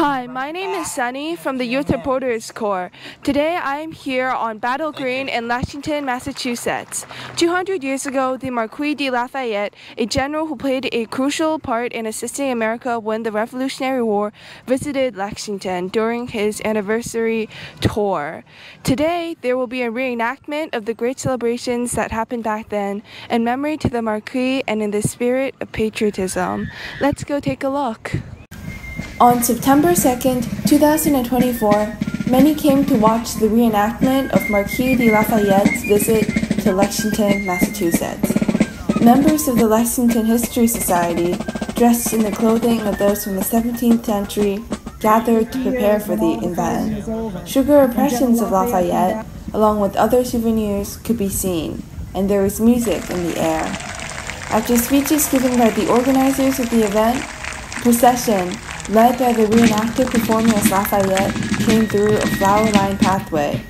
Hi, my name is Sunny from the Youth Reporters Corps. Today I am here on Battle Green in Lexington, Massachusetts. 200 years ago, the Marquis De Lafayette, a general who played a crucial part in assisting America win the Revolutionary War, visited Lexington during his anniversary tour. Today, there will be a reenactment of the great celebrations that happened back then in memory to the Marquis and in the spirit of patriotism. Let's go take a look. On September 2nd, 2024, many came to watch the reenactment of Marquis De Lafayette's visit to Lexington, Massachusetts. Members of the Lexington History Society, dressed in the clothing of those from the 17th century, gathered to prepare for the event. Sugar impressions of Lafayette, along with other souvenirs, could be seen, and there was music in the air. After speeches given by the organizers of the event, a procession led by the reenactor performing as Lafayette came through a flower-lined pathway,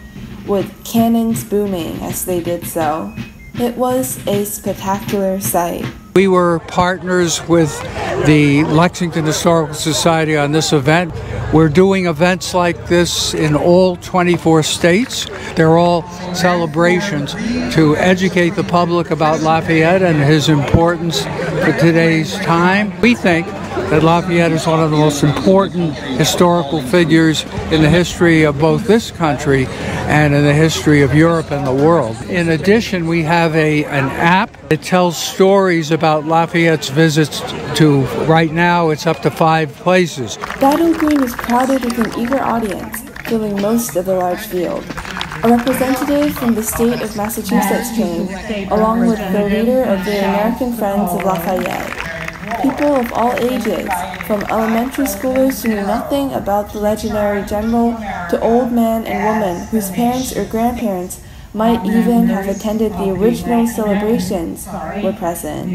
with cannons booming as they did so. It was a spectacular sight. We were partners with the Lexington Historical Society on this event. We're doing events like this in all 24 states. They're all celebrations to educate the public about Lafayette and his importance for today's time. We think that Lafayette is one of the most important historical figures in the history of both this country and in the history of Europe and the world. In addition, we have an app that tells stories about Lafayette's visits to, right now, it's up to 5 places. Battle Green is crowded with an eager audience, filling most of the large field. A representative from the state of Massachusetts came, along with the leader of the American Friends of Lafayette. People of all ages, from elementary schoolers who knew nothing about the legendary general to old men and women whose parents or grandparents might even have attended the original celebrations, were present.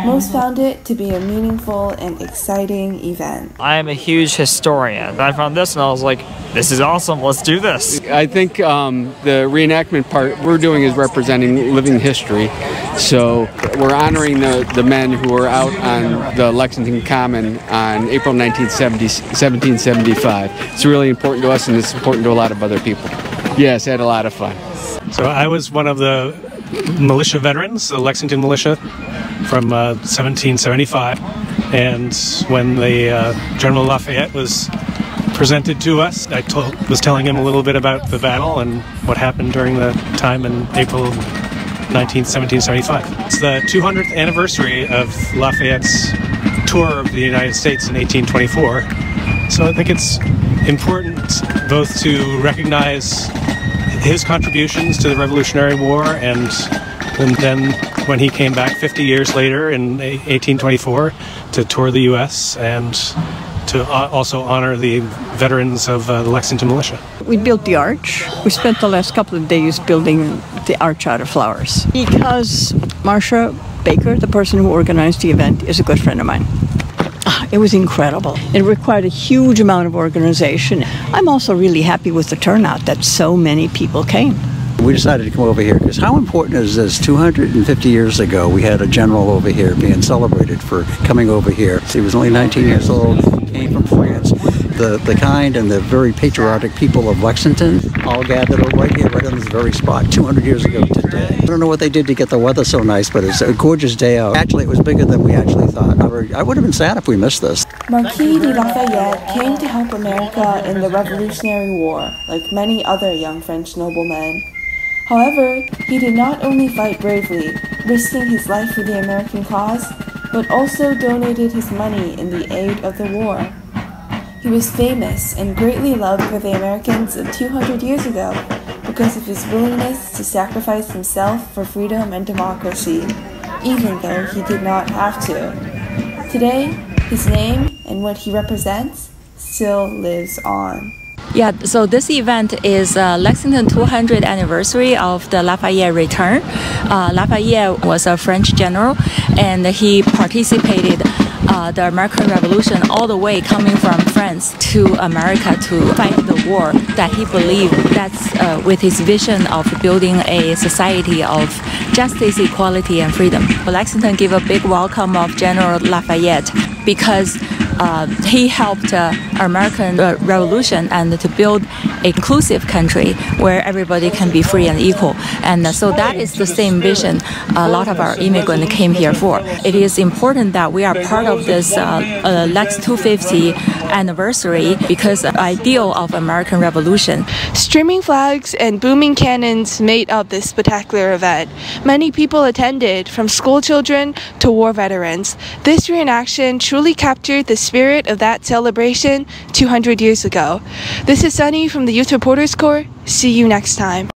Most found it to be a meaningful and exciting event. I am a huge historian. I found this and I was like, this is awesome, let's do this. I think the reenactment part we're doing is representing living history. So we're honoring the men who were out on the Lexington Common on April 1775. It's really important to us and it's important to a lot of other people. Yes, I had a lot of fun. So I was one of the militia veterans, the Lexington militia from 1775. And when the General Lafayette was presented to us, I was telling him a little bit about the battle and what happened during the time in April 1775. It's the 200th anniversary of Lafayette's tour of the United States in 1824. So I think it's important both to recognize his contributions to the Revolutionary War and then when he came back 50 years later in 1824 to tour the U.S. and to also honor the veterans of the Lexington Militia. We built the arch. We spent the last couple of days building the arch out of flowers because Marcia Baker, the person who organized the event, is a good friend of mine. It was incredible. It required a huge amount of organization. I'm also really happy with the turnout that so many people came. We decided to come over here because how important is this? 250 years ago, we had a general over here being celebrated for coming over here. He was only 19 years old, came from France. The kind and the very patriotic people of Lexington all gathered right here, right on this very spot, 200 years ago today. I don't know what they did to get the weather so nice, but it's a gorgeous day out. Actually, it was bigger than we actually thought. I would have been sad if we missed this. Marquis de Lafayette came to help America in the Revolutionary War, like many other young French noblemen. However, he did not only fight bravely, risking his life for the American cause, but also donated his money in the aid of the war. He was famous and greatly loved by the Americans of 200 years ago because of his willingness to sacrifice himself for freedom and democracy, even though he did not have to. Today, his name and what he represents still lives on. Yeah, so this event is Lexington 200th anniversary of the Lafayette return. Lafayette was a French general and he participated the American Revolution all the way coming from France to America to fight the war that he believed that's with his vision of building a society of justice, equality, and freedom. Lexington gave a big welcome of General Lafayette because he helped American Revolution and to build an inclusive country where everybody can be free and equal. And so that is the same vision a lot of our immigrants came here for. It is important that we are part of this Lex 250 anniversary because the ideal of American Revolution. Streaming flags and booming cannons made up this spectacular event. Many people attended, from school children to war veterans. This reenaction truly captured the spirit of that celebration 200 years ago. This is Sunny from the Youth Reporters Corps. See you next time.